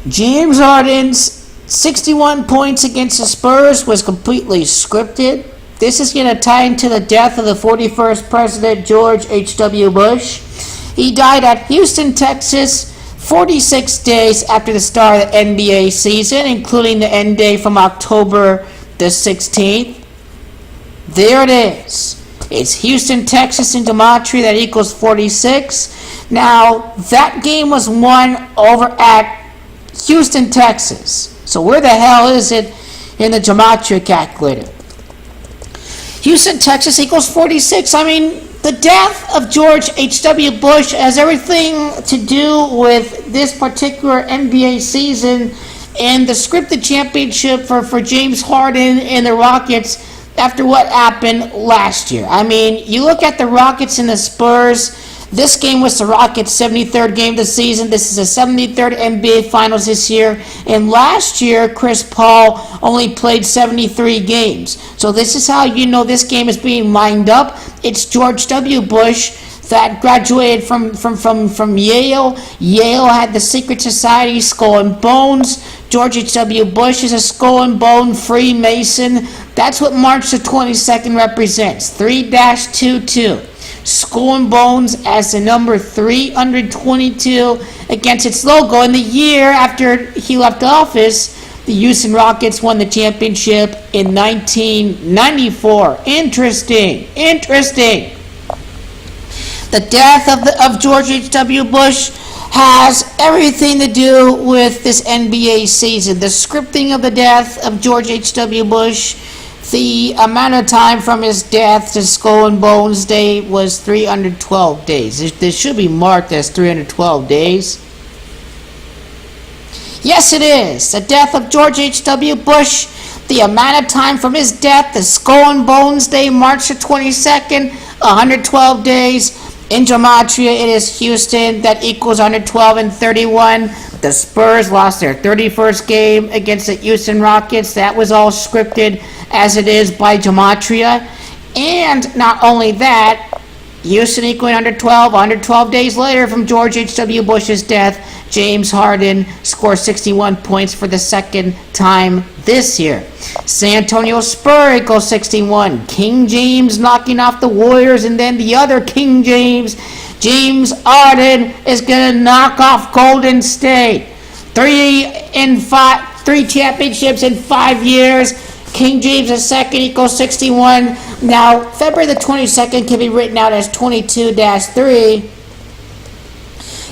James Harden's 61 points against the Spurs was completely scripted. This is going to tie into the death of the 41st President George H.W. Bush. He died at Houston, Texas, 46 days after the start of the NBA season, including the end day from October the 16th. There it is. It's Houston, Texas, and gematria that equals 46. Now, that game was won over at Houston, Texas. So where the hell is it in the gematria calculator? Houston, Texas equals 46. I mean, the death of George H.W. Bush has everything to do with this particular NBA season and the scripted championship for James Harden and the Rockets after what happened last year. I mean, you look at the Rockets and the Spurs. This game was the Rockets' 73rd game of the season. This is the 73rd NBA Finals this year. And last year, Chris Paul only played 73 games. So this is how you know this game is being lined up. It's George W. Bush that graduated from Yale. Yale had the secret society, Skull and Bones. George H.W. Bush is a Skull and Bone Freemason. That's what March the 22nd represents, 3-22. Skull and Bones as the number 322 against its logo. In the year after he left office, the Houston Rockets won the championship in 1994. Interesting. The death of George H.W. Bush has everything to do with this NBA season. The scripting of the death of George H.W. Bush, the amount of time from his death to Skull and Bones Day was 312 days. This should be marked as 312 days. Yes, it is. The death of George H.W. Bush, the amount of time from his death to Skull and Bones Day, March the 22nd, 112 days. In gematria, it is Houston that equals 112 and 31. The Spurs lost their 31st game against the Houston Rockets. That was all scripted as it is by gematria. And not only that, Houston equaling 112 days later from George H.W. Bush's death, James Harden scores 61 points for the second time this year. San Antonio Spurs equals 61. King James knocking off the Warriors, and then the other King James, James Harden, is going to knock off Golden State. 3 championships in 5 years. King James II equals 61. Now, February the 22nd can be written out as 22-3.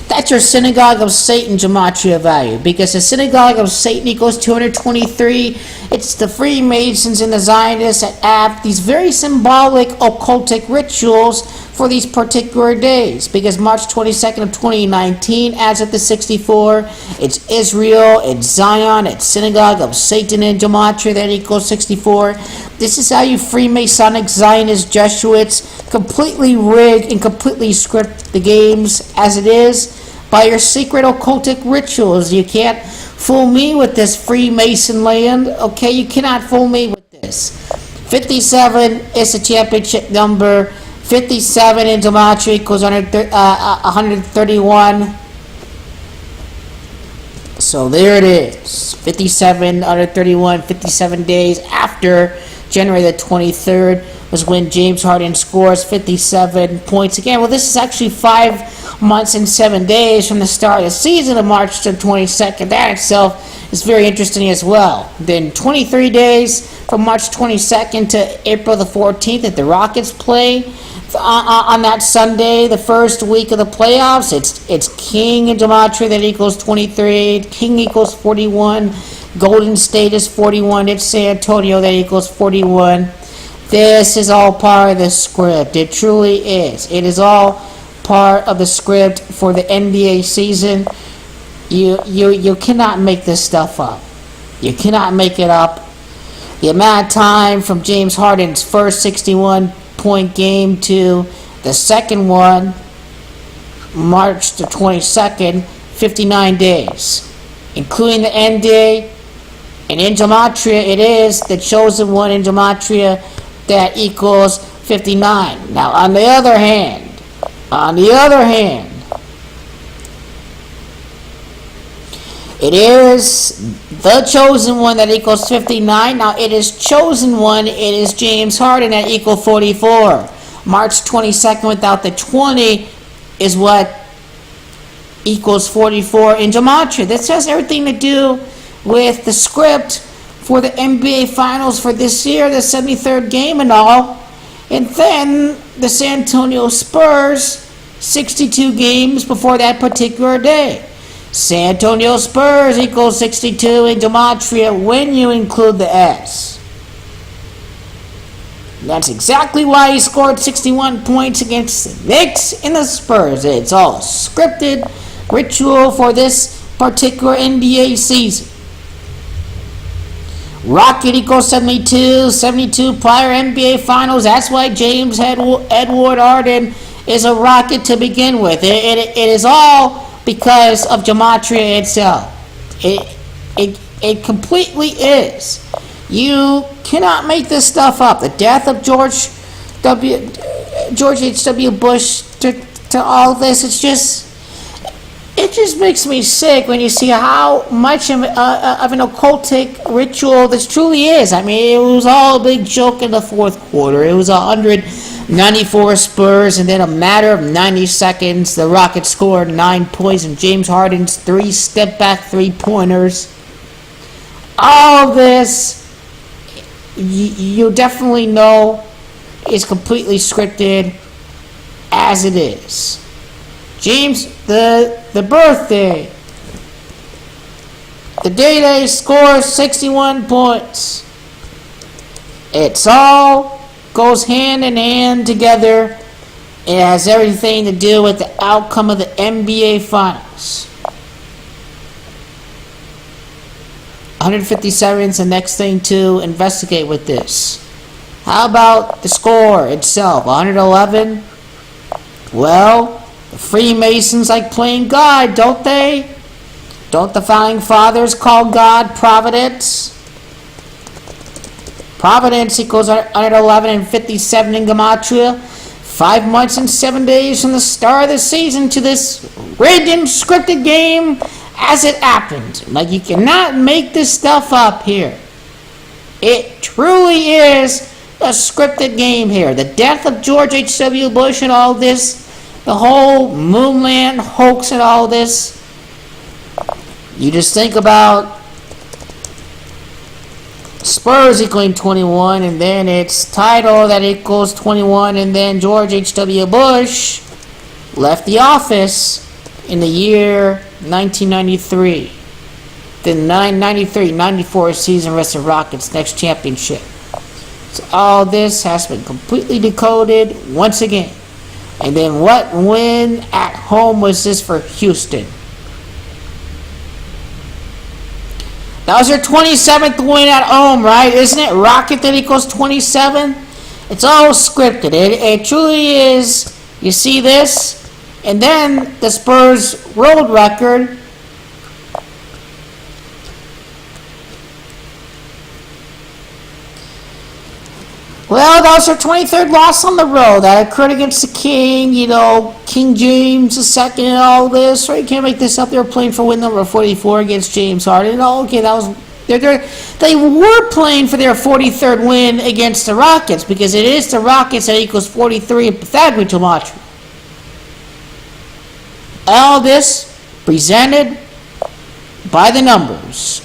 That's your synagogue of Satan gematria value, because the synagogue of Satan equals 223. It's the Freemasons and the Zionists that have these very symbolic occultic rituals for these particular days, because March 22nd of 2019 adds up to 64. It's Israel, it's Zion, it's synagogue of Satan and gematria that equals 64. This is how you Freemasonic Zionist Jesuits completely rig and completely script the games as it is by your secret occultic rituals. You can't fool me with this Freemason land, okay? You cannot fool me with this. 57 is the championship number. 57 in gematria equals 131. So there it is. 57, 131, 57 days after January the 23rd was when James Harden scores 57 points again. Well, this is actually 5 months and 7 days from the start of the season of March the 22nd. That itself is very interesting as well. Then 23 days from March 22nd to April the 14th that the Rockets play. On that Sunday, the first week of the playoffs, it's King and gematria that equals 23. King equals 41. Golden State is 41. It's San Antonio that equals 41. This is all part of the script. It truly is. It is all part of the script for the NBA season. You cannot make this stuff up. You cannot make it up. The amount of time from James Harden's first 61-point game to the second one, March the 22nd, 59 days, including the end day. And in gematria, it is the chosen one in gematria that equals 59. Now, on the other hand, It is the chosen one that equals 59. Now it is chosen one. It is James Harden that equal 44. March 22nd without the 20 is what equals 44 in gematria. This has everything to do with the script for the NBA Finals for this year, the 73rd game and all. And then the San Antonio Spurs, 62 games before that particular day. San Antonio Spurs equals 62 in gematria when you include the S. That's exactly why he scored 61 points against the Knicks and the Spurs. It's all scripted ritual for this particular NBA season. Rocket equals 72 prior NBA Finals. That's why James Edward Harden is a Rocket to begin with. It is all because of gematria itself. It completely is. You cannot make this stuff up. The death of George H.W. Bush to all this, it just makes me sick when you see how much of an occultic ritual this truly is. I mean, it was all a big joke in the fourth quarter. It was 194 Spurs, and then a matter of 90 seconds, the Rockets scored 9 points, and James Harden's 3 step-back three-pointers. All this, you definitely know, is completely scripted as it is. James, the birthday, the day they score 61 points. It's all goes hand in hand together. It has everything to do with the outcome of the NBA Finals. 157 is the next thing to investigate with this. How about the score itself? 111? Well, the Freemasons like playing God, don't they? Don't the Founding Fathers call God Providence? Providence equals 111 and 57 in gematria. 5 months and 7 days from the start of the season to this rigged and scripted game as it happened. Like, you cannot make this stuff up here. It truly is a scripted game here. The death of George H.W. Bush and all this, the whole Moonland hoax and all this. You just think about Spurs equaling 21, and then its title that equals 21, and then George H.W. Bush left the office in the year 1993. The 93-94 season rest of Rockets' next championship. So all this has been completely decoded once again. And then what win at home was this for Houston? That was their 27th win at home, right? Isn't it Rocket that equals 27? It's all scripted. It truly is. You see this? And then the Spurs road record. Well, that was their 23rd loss on the road. That occurred against the King, King James II and all this. Right? You can't make this up. They were playing for win number 44 against James Harden. Okay, that was they were playing for their 43rd win against the Rockets, because it is the Rockets that equals 43 in Pythagorean gematria. All this presented by the numbers.